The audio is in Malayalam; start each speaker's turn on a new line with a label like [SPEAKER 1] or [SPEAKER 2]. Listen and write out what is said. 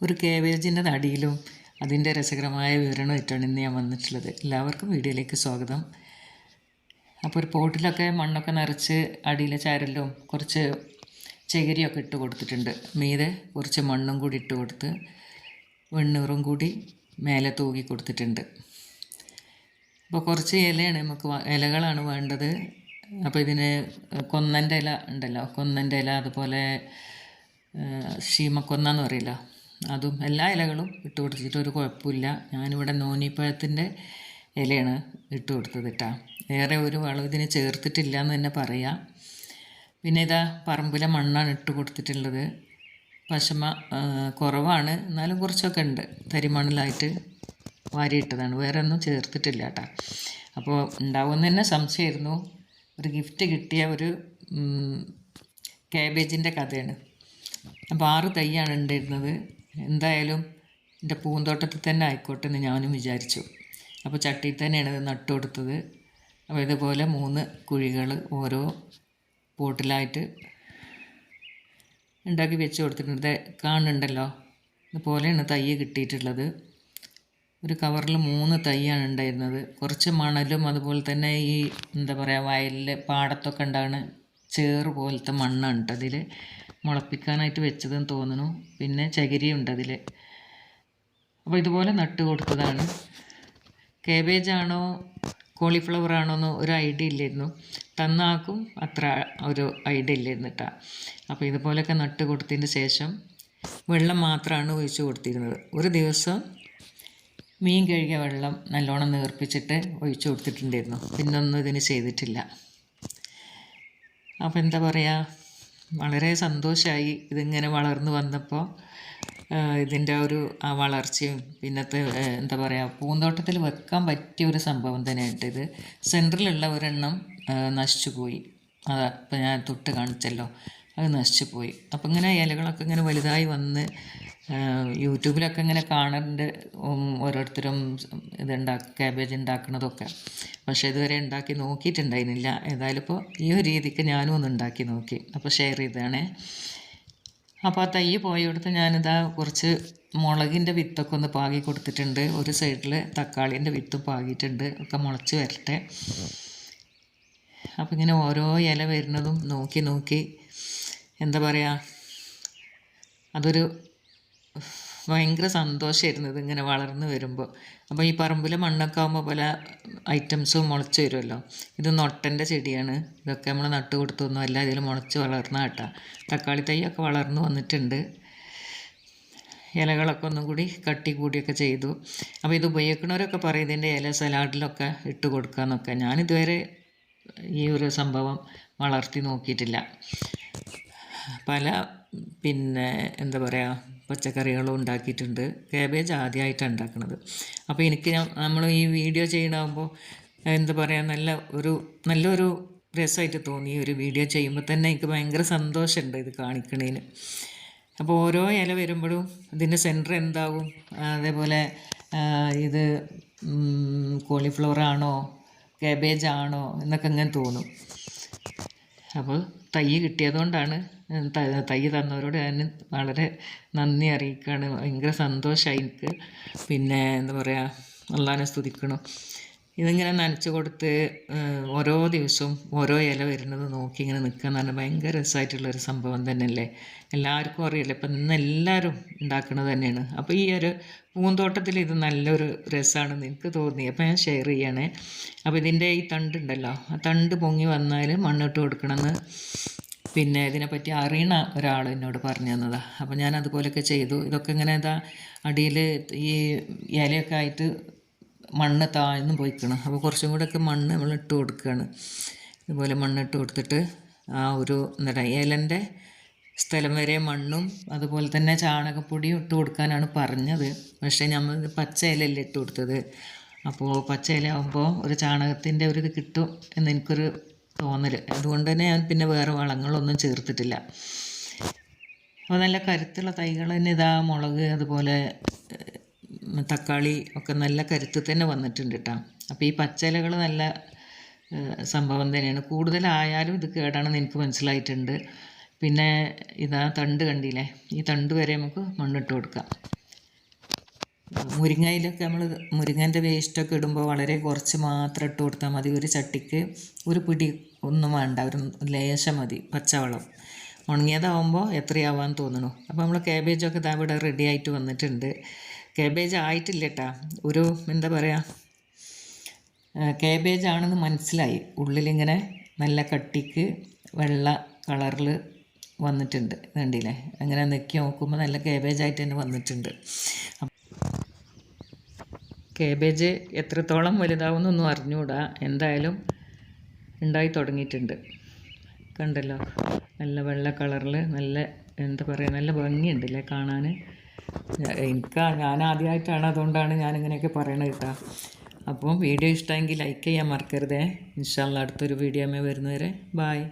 [SPEAKER 1] ഒരു കേബേജിൻ്റെ നടിയിലും അതിൻ്റെ രസകരമായ വിവരണമായിട്ടാണ് ഇന്ന് ഞാൻ വന്നിട്ടുള്ളത്. എല്ലാവർക്കും വീഡിയോയിലേക്ക് സ്വാഗതം. അപ്പോൾ ഒരു പോട്ടിലൊക്കെ മണ്ണൊക്കെ നിറച്ച് അടിയിലെ ചാരലും കുറച്ച് ചകിരിയൊക്കെ ഇട്ട് കൊടുത്തിട്ടുണ്ട്. മീതെ കുറച്ച് മണ്ണും കൂടി ഇട്ട് കൊടുത്ത് വെണ്ണൂറും കൂടി മേലെ തൂക്കി കൊടുത്തിട്ടുണ്ട്. അപ്പോൾ കുറച്ച് ഇലയാണ് ഇലകളാണ് വേണ്ടത്. അപ്പോൾ ഇതിന് കൊന്നൻ്റെ ഇല ഉണ്ടല്ലോ, കൊന്നൻ്റെ ഇല, അതുപോലെ ശീമക്കൊന്ന പറയില്ല, അതും എല്ലാ ഇലകളും ഇട്ട് കൊടുത്തിട്ട് ഒരു കുഴപ്പമില്ല. ഞാനിവിടെ നോനിപ്പഴത്തിൻ്റെ ഇലയാണ് ഇട്ട് കൊടുത്തത് കേട്ടോ. വേറെ ഒരു വളം ഇതിന് ചേർത്തിട്ടില്ല എന്ന് തന്നെ പറയാം. പിന്നെ ഇതാ പറമ്പിലെ മണ്ണാണ് ഇട്ട് കൊടുത്തിട്ടുള്ളത്. പശമ കുറവാണ്, എന്നാലും കുറച്ചൊക്കെ ഉണ്ട്. തരിമണ്ണിലായിട്ട് വാരിയിട്ടതാണ്, വേറെ ഒന്നും ചേർത്തിട്ടില്ല കേട്ടോ. അപ്പോൾ ഉണ്ടാവുമെന്ന് തന്നെ സംശയമായിരുന്നു. ഒരു ഗിഫ്റ്റ് കിട്ടിയ ഒരു കാബേജിൻ്റെ കഥയാണ്. അപ്പോൾ 6 തൈയാണ് ഉണ്ടായിരുന്നത്. എന്തായാലും എൻ്റെ പൂന്തോട്ടത്തിൽ തന്നെ ആയിക്കോട്ടെ എന്ന് ഞാനും വിചാരിച്ചു. അപ്പോൾ ചട്ടിയിൽ തന്നെയാണ് ഇത് നട്ടു കൊടുത്തത്. അപ്പോൾ ഇതുപോലെ 3 കുഴികൾ ഓരോ പോട്ടിലായിട്ട് ഉണ്ടാക്കി വെച്ച് കൊടുത്തിട്ടുണ്ട്. കാണുന്നുണ്ടല്ലോ, ഇതുപോലെയാണ് തൈ കിട്ടിയിട്ടുള്ളത്. ഒരു കവറിൽ 3 തൈയാണ് ഉണ്ടായിരുന്നത്. കുറച്ച് മണലും അതുപോലെ തന്നെ ഈ എന്താ പറയുക, വയലിൽ പാടത്തൊക്കെ ഉണ്ടാകുന്ന ചേറ് പോലത്തെ മണ്ണാണ് കേട്ടോ അതിൽ മുളപ്പിക്കാനായിട്ട് വെച്ചതെന്ന് തോന്നുന്നു. പിന്നെ ചകിരിയുണ്ട് അതിൽ. അപ്പോൾ ഇതുപോലെ നട്ട് കൊടുത്തതാണ്. കേബേജാണോ കോളിഫ്ലവർ ആണോ എന്ന് ഒരു ഐഡിയ ഇല്ലായിരുന്നു. തന്നാക്കും അത്ര ഒരു ഐഡിയ ഇല്ലായിരുന്നു കേട്ടോ. അപ്പോൾ ഇതുപോലെയൊക്കെ നട്ട് കൊടുത്തതിന് ശേഷം വെള്ളം മാത്രമാണ് ഒഴിച്ച് കൊടുത്തിരുന്നത്. ഒരു ദിവസം മീൻ കഴുകിയ വെള്ളം നല്ലോണം നേർപ്പിച്ചിട്ട് ഒഴിച്ചു കൊടുത്തിട്ടുണ്ടായിരുന്നു. പിന്നൊന്നും ഇതിന് ചെയ്തിട്ടില്ല. അപ്പോൾ എന്താ പറയുക, വളരെ സന്തോഷമായി ഇതിങ്ങനെ വളർന്നു വന്നപ്പോൾ. ഇതിൻ്റെ ഒരു വളർച്ചയും പിന്നത്തെ എന്താ പറയുക, പൂന്തോട്ടത്തിൽ വെക്കാൻ പറ്റിയ ഒരു സംഭവം തന്നെയായിട്ട് ഇത്. സെൻറ്ററിലുള്ള ഒരെണ്ണം നശിച്ചു പോയി. അതാ ഇപ്പം ഞാൻ തൊട്ട് കാണിച്ചല്ലോ, അത് നശിച്ചു പോയി. അപ്പം ഇങ്ങനെ ഇലകളൊക്കെ ഇങ്ങനെ വലുതായി വന്ന് യൂട്യൂബിലൊക്കെ ഇങ്ങനെ കാണുന്നുണ്ട് ഓരോരുത്തരും കാബേജ് ഉണ്ടാക്കുന്നതൊക്കെ. പക്ഷേ ഇതുവരെ ഉണ്ടാക്കി നോക്കിയിട്ടുണ്ടായിരുന്നില്ല. ഏതായാലും ഇപ്പോൾ ഈ ഒരു രീതിക്ക് ഞാനും ഒന്ന് ഉണ്ടാക്കി നോക്കി. അപ്പോൾ ഷെയർ ചെയ്തതാണേ. അപ്പോൾ ആ തൈ പോയെടുത്ത് ഞാനിതാ കുറച്ച് മുളകിൻ്റെ വിത്തൊക്കെ ഒന്ന് പാകി കൊടുത്തിട്ടുണ്ട്. ഒരു സൈഡിൽ തക്കാളീൻ്റെ വിത്തും പാകിയിട്ടുണ്ട്. ഒക്കെ മുളച്ച് വരട്ടെ. അപ്പോൾ ഇങ്ങനെ ഓരോ ഇല വരുന്നതും നോക്കി നോക്കി എന്താ പറയുക, അതൊരു ഭയങ്കര സന്തോഷമായിരുന്നു ഇതിങ്ങനെ വളർന്നു വരുമ്പോൾ. അപ്പോൾ ഈ പറമ്പിലെ മണ്ണൊക്കെ ആകുമ്പോൾ പല ഐറ്റംസും മുളച്ച് വരുമല്ലോ. ഇത് നൊട്ടൻ്റെ ചെടിയാണ്. ഇതൊക്കെ നമ്മൾ നട്ട് കൊടുത്തൊന്നും അല്ല, ഇതിൽ മുളച്ച് വളർന്ന കേട്ടോ. തക്കാളി തൈയൊക്കെ വളർന്നു വന്നിട്ടുണ്ട്. ഇലകളൊക്കെ ഒന്നും കൂടി കട്ടി കൂടിയൊക്കെ ചെയ്തു. അപ്പോൾ ഇത് ഉപയോഗിക്കുന്നവരൊക്കെ പറയും ഇതിൻ്റെ ഇല സലാഡിലൊക്കെ ഇട്ട് കൊടുക്കാമെന്നൊക്കെ. ഞാനിതുവരെ ഈ ഒരു സംഭവം വളർത്തി നോക്കിയിട്ടില്ല. പല പിന്നെ എന്താ പറയുക, പച്ചക്കറികളും ഉണ്ടാക്കിയിട്ടുണ്ട്. കാബേജ് ആദ്യമായിട്ടാണ് ഉണ്ടാക്കുന്നത്. അപ്പോൾ എനിക്ക് നമ്മൾ ഈ വീഡിയോ ചെയ്യണമാകുമ്പോൾ എന്താ പറയുക, നല്ലൊരു രസമായിട്ട് തോന്നി. ഒരു വീഡിയോ ചെയ്യുമ്പോൾ തന്നെ എനിക്ക് ഭയങ്കര സന്തോഷമുണ്ട് ഇത് കാണിക്കണതിന്. അപ്പോൾ ഓരോ ഇല വരുമ്പോഴും ഇതിൻ്റെ സെൻറ്റർ എന്താകും, അതേപോലെ ഇത് കോളിഫ്ലവർ ആണോ കാബേജ് ആണോ എന്നൊക്കെ ഇങ്ങനെ തോന്നും. അപ്പോൾ തൈ കിട്ടിയതുകൊണ്ടാണ്, തൈ തന്നവരോട് ഞാൻ വളരെ നന്ദി അറിയിക്കുകയാണ്. ഭയങ്കര സന്തോഷമായി എനിക്ക്. പിന്നെ എന്താ പറയുക, അള്ളാനെ സ്തുതിക്കണം. ഇതിങ്ങനെ നനച്ച് കൊടുത്ത് ഓരോ ദിവസവും ഓരോ ഇല വരുന്നത് നോക്കി ഇങ്ങനെ നിൽക്കുക എന്ന് പറഞ്ഞാൽ ഭയങ്കര രസമായിട്ടുള്ളൊരു സംഭവം തന്നെയല്ലേ. എല്ലാവർക്കും അറിയില്ല, ഇപ്പം ഇന്ന് എല്ലാവരും ഉണ്ടാക്കുന്നത് തന്നെയാണ്. അപ്പോൾ ഈ ഒരു പൂന്തോട്ടത്തിൽ ഇത് നല്ലൊരു രസമാണെന്ന് എനിക്ക് തോന്നി. അപ്പോൾ ഞാൻ ഷെയർ ചെയ്യണേ. അപ്പോൾ ഇതിൻ്റെ ഈ തണ്ടുണ്ടല്ലോ, ആ തണ്ട് പൊങ്ങി വന്നാൽ മണ്ണിട്ട് കൊടുക്കണമെന്ന് പിന്നെ ഇതിനെപ്പറ്റി അറിയണ ഒരാൾ എന്നോട് പറഞ്ഞു തന്നതാണ്. അപ്പോൾ ഞാൻ അതുപോലെയൊക്കെ ചെയ്തു. ഇതൊക്കെ ഇങ്ങനെ അടിയിൽ ഈ ഇലയൊക്കെ ആയിട്ട് മണ്ണ് താഴ്ന്നു പോയിക്കണം. അപ്പോൾ കുറച്ചും കൂടെയൊക്കെ മണ്ണ് നമ്മൾ ഇട്ട് കൊടുക്കുകയാണ്. ഇതുപോലെ മണ്ണിട്ട് കൊടുത്തിട്ട് ആ ഒരു എന്താ പറയുക, ഇലൻ്റെ സ്ഥലം വരെ മണ്ണും അതുപോലെ തന്നെ ചാണകപ്പൊടിയും ഇട്ട് കൊടുക്കാനാണ് പറഞ്ഞത്. പക്ഷേ നമ്മൾ പച്ച ഇലയല്ലേ ഇട്ട് കൊടുത്തത്. അപ്പോൾ പച്ച ഇല ആകുമ്പോൾ ഒരു ചാണകത്തിൻ്റെ ഒരു ഇത് കിട്ടും എന്ന് എനിക്കൊരു തോന്നൽ. അതുകൊണ്ട് തന്നെ ഞാൻ പിന്നെ വേറെ വളങ്ങളൊന്നും ചേർത്തിട്ടില്ല. അപ്പോൾ നല്ല കരുത്തുള്ള തൈകൾ തന്നെ ഇതാ മുളക് അതുപോലെ തക്കാളി ഒക്കെ നല്ല കരുത്ത് തന്നെ വന്നിട്ടുണ്ട് കേട്ടോ. അപ്പോൾ ഈ പച്ചിലകൾ നല്ല സംഭവം തന്നെയാണ്. കൂടുതലായാലും ഇത് കേടാണെന്ന് എനിക്ക് മനസ്സിലായിട്ടുണ്ട്. പിന്നെ ഇതാ തണ്ട് കണ്ടില്ലേ, ഈ തണ്ട് വരെ നമുക്ക് മണ്ണിട്ട് കൊടുക്കാം. മുരിങ്ങയിലൊക്കെ നമ്മൾ മുരിങ്ങേൻ്റെ വേസ്റ്റൊക്കെ ഇടുമ്പോൾ വളരെ കുറച്ച് മാത്രം ഇട്ട് കൊടുത്താൽ മതി. ഒരു ചട്ടിക്ക് ഒരു പിടി ഒന്നും വേണ്ട, ഒരു ലേശം മതി പച്ചവെള്ളം. ഉണങ്ങിയതാവുമ്പോൾ എത്രയാവാൻ തോന്നണു. അപ്പോൾ നമ്മൾ കാബേജൊക്കെ ഇതാ ഇവിടെ റെഡി ആയിട്ട് വന്നിട്ടുണ്ട്. കാബേജ് ആയിട്ടില്ല കേട്ടാ, ഒരു എന്താ പറയുക, കാബേജ് ആണെന്ന് മനസ്സിലായി. ഉള്ളിലിങ്ങനെ നല്ല കട്ടിക്ക് വെള്ള കളറിൽ വന്നിട്ടുണ്ട്, കണ്ടില്ലേ? അങ്ങനെ നെക്കി നോക്കുമ്പോൾ നല്ല കാബേജായിട്ട് തന്നെ വന്നിട്ടുണ്ട്. കാബേജ് എത്രത്തോളം വലുതാവുന്നൊന്നും അറിഞ്ഞുകൂടാ, എന്തായാലും ഉണ്ടായി തുടങ്ങിയിട്ടുണ്ട്. കണ്ടല്ലോ, നല്ല വെള്ള കളറിൽ നല്ല എന്താ പറയുക, നല്ല ഭംഗിയുണ്ടല്ലേ കാണാൻ. ഞാൻ ആദ്യമായിട്ടാണ്, അതുകൊണ്ടാണ് ഞാനിങ്ങനെയൊക്കെ പറയണത് കേട്ടോ. അപ്പോൾ വീഡിയോ ഇഷ്ടമെങ്കിൽ ലൈക്ക് ചെയ്യാൻ മറക്കരുതേ. ഇൻഷാ അല്ലാഹ് അടുത്തൊരു വീഡിയോ വരുന്നവരെ ബായ്.